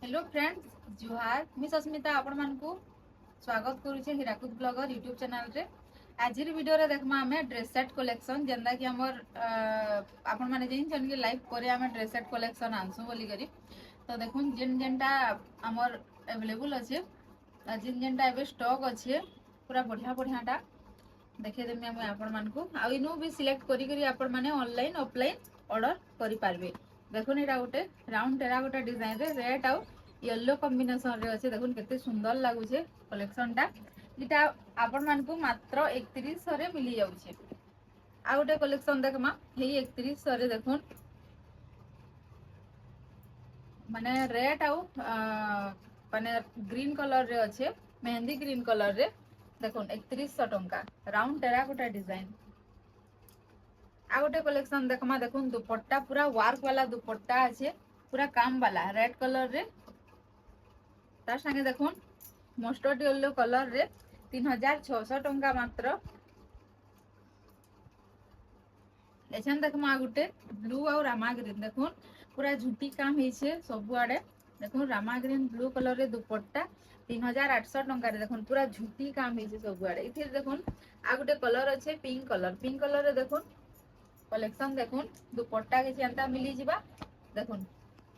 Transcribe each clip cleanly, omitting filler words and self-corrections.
Hello friends जुहार मी सस्मिता आपण मानकु स्वागत करूछे Hirakud blogger YouTube channel रे। आज वीडियो रे देखमा हमें ड्रेस सेट कलेक्शन जेंदा कि हमर आपण माने जेन जन के लाइव करे हमें ड्रेस सेट कलेक्शन आनसु बोली करी तो देखुन जेन जेनटा हमर अवेलेबल अछि जेन जेनटा एबे स्टॉक अछि पूरा बढ़िया बढ़ियाटा देखे देमी हम आपण मानकु आ इनु भी सिलेक्ट करी करी आपण माने ऑनलाइन ऑफलाइन ऑर्डर करि पारबे। देखुन एटा गोटे राउंड टेराकोटा डिजाइन रे रेड आउ येलो कॉम्बिनेशन रे अछि। देखुन केते सुंदर लागुछे कलेक्शन टा इटा आपण मानकु मात्र 3100 रे मिली जाउछे। आ गोटे कलेक्शन देखमा हेई 3100 रे देखुन माने रेड आउ माने ग्रीन कलर रे अछि मेहंदी ग्रीन कलर रे देखुन 3100 टंका राउंड टेराकोटा डिजाइन। आ गोटे कलेक्शन देखमा देखुन दुपट्टा पूरा वर्क वाला दुपट्टा अछि पूरा काम वाला रेड कलर रे तार संगे देखुन मस्टर्ड येलो कलर रे 3600 टंका मात्र। एछन देखमा गुटे ब्लू और रामा ग्रीन देखुन पूरा झुटी काम हेछे सब आडे देखुन रामा ग्रीन ब्लू कलर रे दुपट्टा 3800 टंका रे देखुन पूरा झुटी काम हेछे सब आडे। इथिर देखुन आ गुटे कलर अछि पिंक कलर रे देखुन कलेक्शन देखुन दुपट्टा के चिंता मिली जिबा देखुन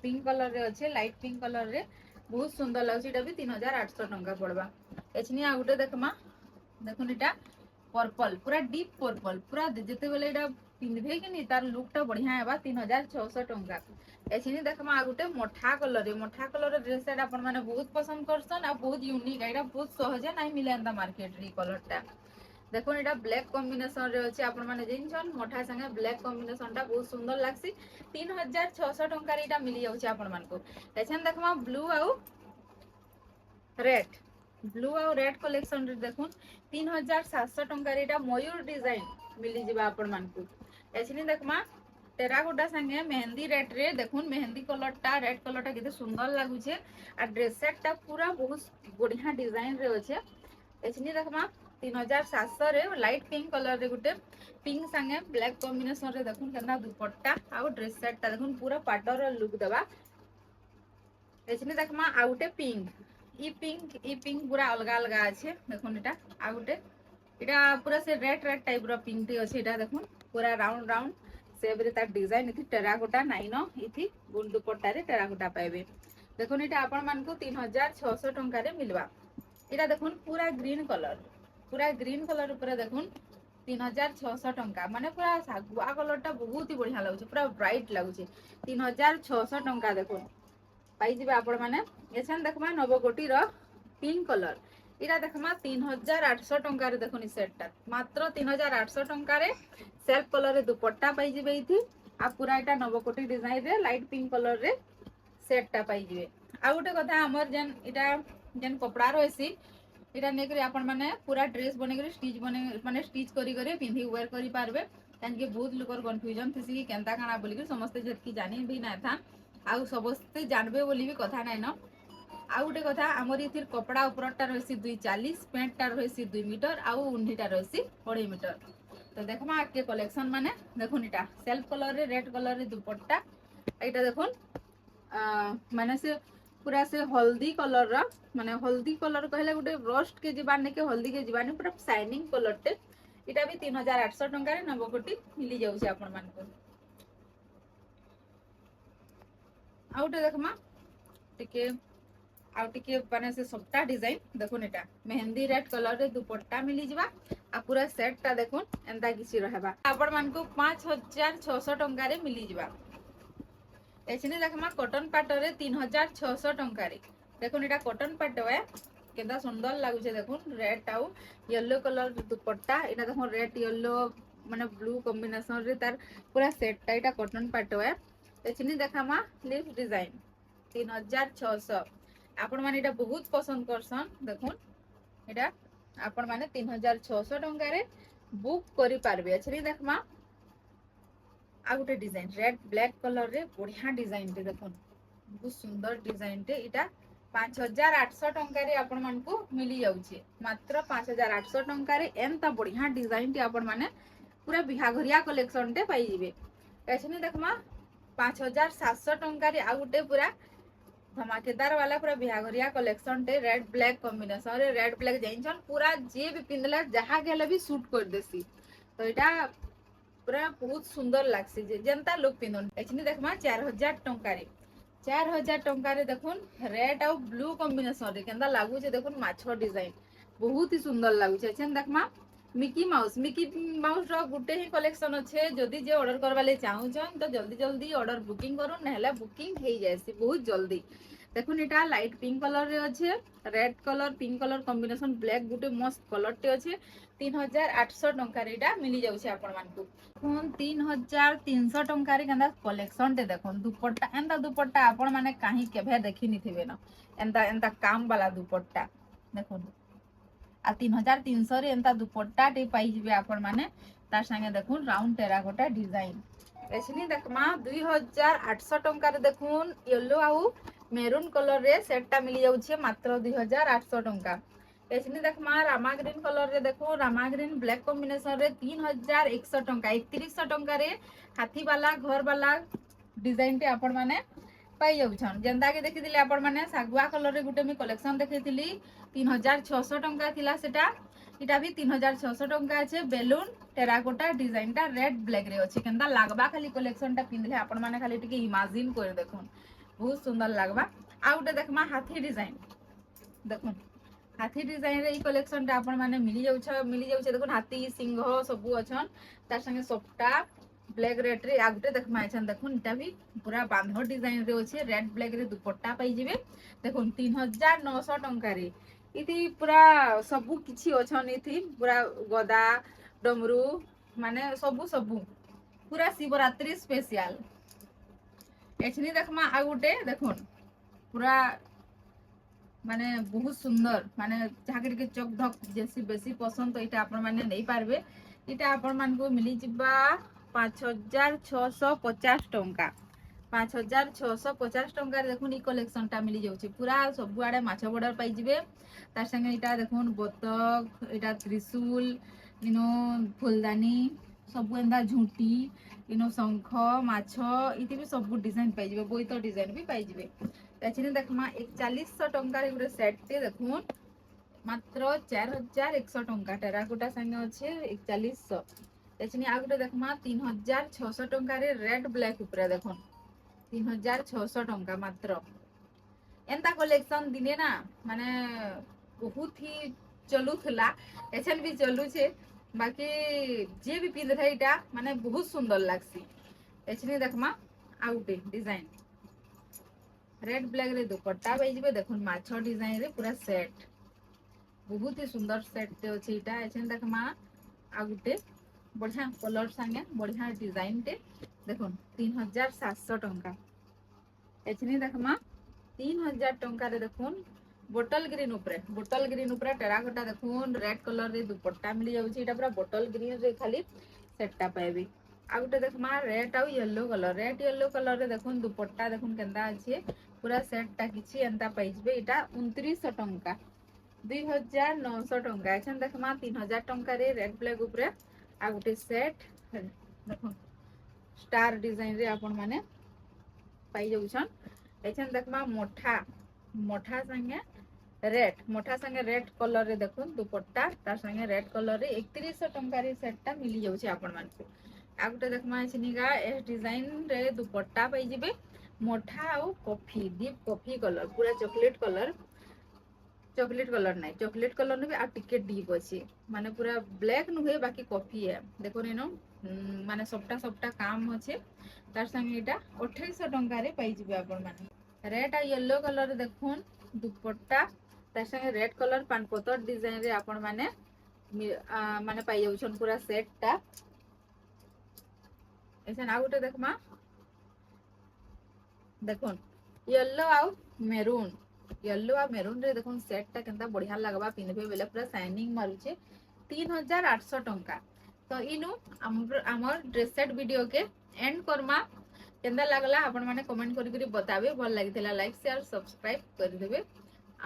पिंक कलर रे अछि लाइट पिंक कलर रे बहुत सुंदर लागछि। एटा भी 3800 टंका पड़बा। एछनी आ गुटे देखमा देखुन एटा पर्पल पूरा डीप पर्पल पूरा जेते बेले एटा पिंधबे कि नि तार लुक टा बढ़िया हेबा 3600 टंका। एछनी देखमा आ गुटे मठा कलर रे ड्रेस सेट आपण माने बहुत पसंद करसन आ बहुत यूनिक एटा बहुत सहजे नाही मिले अंदा मार्केट रे कलर टा देखुन एटा ब्लैक कॉम्बिनेशन रे अछि आपण माने जेनछन मठा संगे ब्लैक कॉम्बिनेशन टा बहुत सुंदर लागसी 3600 टंका रे एटा मिली जाउछि आपण मानको। एछन देखमा ब्लू आउ रेड कलेक्शन रे देखुन 3700 टंका रे एटा मयूर डिजाइन मिली जिबा आपण मानको। एछनी देखमा टेराकोटा संगे मेहंदी रेड रे देखुन मेहंदी कलर टा रेड कलर टा केते सुंदर लागुछे आ ड्रेस सेट टा पूरा बहुत बढ़िया डिजाइन रे अछि। एछनी देखमा 3700 रे लाइट पिंक कलर रे गुटे पिंक संगे ब्लैक कॉम्बिनेशन रे देखुन केना दुपट्टा आ ड्रेस सेट ता देखुन पूरा पाटर लुक देबा। एछनी देखमा आ गुटे पिंक पूरा अलगा अलगा अछि देखुन एटा आ गुटे एटा पूरा से रेड टाइप रो पिंक टी अछि एटा देखुन पूरा राउंड शेप रे ता डिजाइन इथि टेराकोटा नाइन इथि गुंड दुपट्टा रे टेराकोटा पाइबे। देखुन एटा आपण मानको 3600 टंका रे मिलबा। एटा देखुन पूरा ग्रीन कलर ऊपर देखुन 3600 टंका माने पूरा सागुआ कलर टा बहुत ही बढ़िया लागुछे पूरा ब्राइट लागुछे 3600 टंका देखुन पाई जिबा आपण माने। एछन देखमा नवकोटी रो पिंक कलर इरा देखमा 3800 टंका रे देखुन सेट टा मात्र 3800 टंका रे सेल्फ कलर रे दुपट्टा पाई जिबे इथि आ पूरा एटा नवकोटी डिजाइन रे लाइट पिंक कलर रे सेट टा पाई जिबे। आ गुटे कथा हमर जेन एटा जेन कपड़ा रहसी एटा नेकरे आपण माने पूरा ड्रेस बने करी स्टिच बने माने स्टिच करी करी पिंधी वेयर करी पारबे तानके बहुत लोकर कंफ्यूजन थसी कि केनता काना बोली कि समस्त जेतकी जानि भी ना था आ समस्त जानबे बोली भी कथा नै न। आ गुटे कथा हमर इथिर कपड़ा ऊपरटा रहसी 240 पेंट टा रहसी 2 मीटर आ उन्हीटा रहसी 2.5 मीटर। तो देखमा आके कलेक्शन माने देखुन एटा सेल्फ कलर रे रेड कलर रे दुपट्टा एटा देखुन माने से पूरा से हल्दी कलर रा माने हल्दी कलर कहले गुटे रोस्ट के जीवाने के हल्दी के जीवाने पूरा शाइनिंग कलर टे एटा भी 3800 टंका रे नवकोटी मिली जाउछि आपण मानको। आउटे देखमा टिके टिके माने से सबटा डिजाइन देखुन एटा मेहंदी रेड कलर रे दुपट्टा मिली जिबा आ पूरा सेट टा देखुन एंता किसी रहबा आपण मानको 5600 टंका रे मिली जिबा। एछने देखमा कॉटन पाट रे 3600 टंका रे देखुन एटा कॉटन पाट है केदा सुंदर लागुछे देखुन रेड आउ येलो कलर दुपट्टा एटा देखुन रेड येलो माने ब्लू कॉम्बिनेशन रे तार पूरा सेट टा एटा कॉटन पाट है। एछने देखामा लीफ डिजाइन 3600 आपण माने एटा बहुत पसंद करसन देखुन एटा आपण माने 3600 टंका रे बुक करि पारबे। एछने देखमा आ गुटे डिजाइन रेड ब्लैक कलर रे बढ़िया डिजाइन टे देखुन बहुत सुंदर डिजाइन टे इटा 5800 टंका रे आपण मानको मिली जाउछे मात्र 5800 टंका रे एंता बढ़िया डिजाइन टे आपण माने पूरा बिहाघरिया कलेक्शन टे पाई जिवे। एछने देखमा 5700 टंका रे आ गुटे पूरा धमाकेदार वाला पूरा बिहाघरिया कलेक्शन टे रेड ब्लैक कॉम्बिनेशन रे रेड ब्लैक जाइछन पूरा जे भी पिंदला जहा गेले भी सूट कर देसी तो एटा पूरा बहुत सुंदर लागसी जे जनता लोग पिंदन एचनी देखमा 4000 टंका रे 4000 टंका रे देखुन रेड और ब्लू कॉम्बिनेशन रे केंदा लागु छे देखुन माछो डिजाइन बहुत ही सुंदर लागु छे एछन देखमा मिकी माउस रो गुटे ही कलेक्शन अच्छे जदि जे ऑर्डर करवा ले चाहू छन तो जल्दी जल्दी ऑर्डर बुकिंग करू नहले बुकिंग हो जाएसी बहुत जल्दी देखुन एटा लाइट पिंक कलर रे अच्छे red colour pink colour combination black गुटे मस्त कलर टे अच्छे 3800 टंका रे एटा मिली जाउछे आपण मानकू देखुन 3300 टंका रे केंदा कलेक्शन टे देखुन दुपट्टा एंदा दुपट्टा आपण माने काहे केभे देखि निथिबे न एंदा एंदा काम वाला दुपट्टा देखुन आ 3300 रे एंता दुपट्टा टे पाई जिबे आपण माने तार संगे देखुन राउंड टेराकोटा डिजाइन एछनी देखमा 2800 टंका रे देखुन येलो आउ मेरून कलर रे सेटटा मिली जाउछे मात्र 2800 टंका एछनी देखमा रामा ग्रीन कलर रे देखो रामा ग्रीन ब्लैक कॉम्बिनेशन रे 3100 टंका 3100 टंका रे हाथी वाला घर वाला डिजाइन टे आपण माने पाई जाउछन जेंदा के देखि दिले आपण माने सागुआ कलर रे गुटे मी कलेक्शन देखैतिली 3600 टंका थिला सेटा इटा भी 3600 टंका আছে বেলুন টেরাকোটা ডিজাইনটা রেড ব্ল্যাক রে আছে কেনতা লাগবা খালি কলেকশনটা পিনলে আপন মানে খালি টিকে ইমাজিন করে দেখুন बहुत सुंदर लगवा आ गोटे देखमा हाथी डिजाइन देखुन हाथी डिजाइन रे ई कलेक्शन टा आपण माने मिली जाउछ देखुन हाथी सिंह सब अछन तार संगे सपटा ब्लैक रेड रे आ गोटे देखमा अछन देखुन इटा भी पूरा बांधो डिजाइन रे अछि रेड ब्लैक रे दुपट्टा पाई जिवे देखुन 3900 टंका रे इति पूरा सबु किछि अछन इति पूरा गदा डमरू माने सबु पूरा शिवरात्रि स्पेशल एछनी देखमा आ गोटे देखुन पूरा माने बहुत सुंदर माने जाकर के चक धक जैसी बेसी पसंद तो इटा आपण माने नहीं पारबे इटा आपण मान को मिली जिबा 5650 टंका 5650 टंका देखुन ई कलेक्शन टा मिली जाउछे पूरा सब आड़े माछ बॉर्डर पाई जिवे तार संगे इटा देखुन बतक इटा त्रिशूल इनो फुलदानी सब एंदा झुंटी इनो शंख माछ इति भी सब डिजाइन पाई जिवे बोईतो डिजाइन भी पाई जिवे एछनी देखमा 4100 टंका रे गुटे सेट टे देखुन मात्र 4100 टंका टेराकोटा संगे अच्छे 4100 एछनी आ गुटे देखमा 3600 टंका रे रेड ब्लैक ऊपर देखुन 3600 टंका मात्र एंता कलेक्शन दिने ना माने बहुत ही चलुथला एछन भी चलु छे बाकी जे भी पिंध रहा माने बहुत सुंदर लागसी एछनी देखमा आ गुटे डिजाइन रेड ब्लैक रे दुपट्टा पाई जिवे देखुन माछो डिजाइन रे पूरा सेट बहुत ही सुंदर सेट ते अछि इटा एछन देखमा आ गुटे बढ़िया कलर संगे बढ़िया डिजाइन टे देखुन 3700 टंका एछनी देखमा 3000 टंका रे देखुन बोटल ग्रीन ऊपर टेराकोटा देखुन रेड कलर रे दुपट्टा मिली जाउछि इटा पूरा बोटल ग्रीन रे खाली सेटटा पाइबे आ गुटे देखमा रेड आ येलो कलर रे देखुन दुपट्टा देखुन केंदा अछि पूरा सेटटा किछि एंता पाइबे इटा 2900 टंका 2900 टंका एछन देखमा 3000 टंका रे रेड ब्लैक ऊपर आ गुटे सेट देखुन स्टार डिजाइन रे आपण माने पाई जाउछन एछन देखमा मोठा संगे रेड कलर रे देखुन दुपट्टा तार संगे रेड कलर रे 3100 टंका रे सेटटा मिली जाउछि आपण मानकु आ गुटे देखमा छिनिगा एस डिजाइन रे दुपट्टा पाई जिबे मोठा आउ कॉफी डीप कॉफी कलर पूरा चॉकलेट कलर नहीं चॉकलेट कलर ने भी आ टिके डीप अछि माने पूरा ब्लैक न होए बाकी कॉफी है देखो नेनो माने सबटा काम अछि तार संगे एटा 2800 टंका रे पाई जिबे आपण माने रेड आ येलो कलर देखुन दुपट्टा तार संगे रेड कलर पानपतर डिजाइन रे आपण माने माने पाई जाउछन पूरा सेटटा एछन आ गुटे देखमा देखुन येलो आ मेरून रे देखुन सेटटा केनता बढ़िया लगबा पिनबे बेले पूरा शाइनिंग मारुचे 3800 टंका तो इनु हमर ड्रेस सेट वीडियो के एंड करमा केंदा लागला आपण माने कमेंट करी बताबे भल लागितला लाइक शेयर सब्सक्राइब कर देबे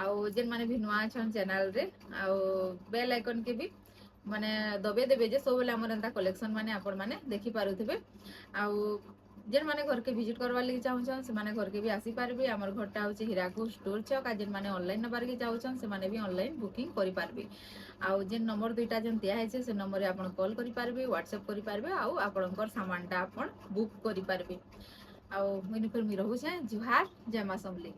आउ जेन माने भी नुआ छन चैनल रे आउ बेल आइकन के भी माने दबे देबे जे सब बेले हमर एंता कलेक्शन माने आपण माने देखि पारुथिबे आउ जेन माने घर के विजिट करवा लगी चाहछन से माने घर के भी आसी पारबे। हमर घरटा होचे हीराकुद स्टोर छक। आ जेन माने ऑनलाइन नबार के चाहछन से माने भी ऑनलाइन बुकिंग करि पारबे। आउ जेन नंबर दुईटा जेन दिया है से नंबर रे आपण कॉल करि पारबे, व्हाट्सएप करि पारबे, आउ आपणकर सामानटा आपण बुक करि पारबे। आउ मुनि फिर मी रहू छे जुहार जय मां समली।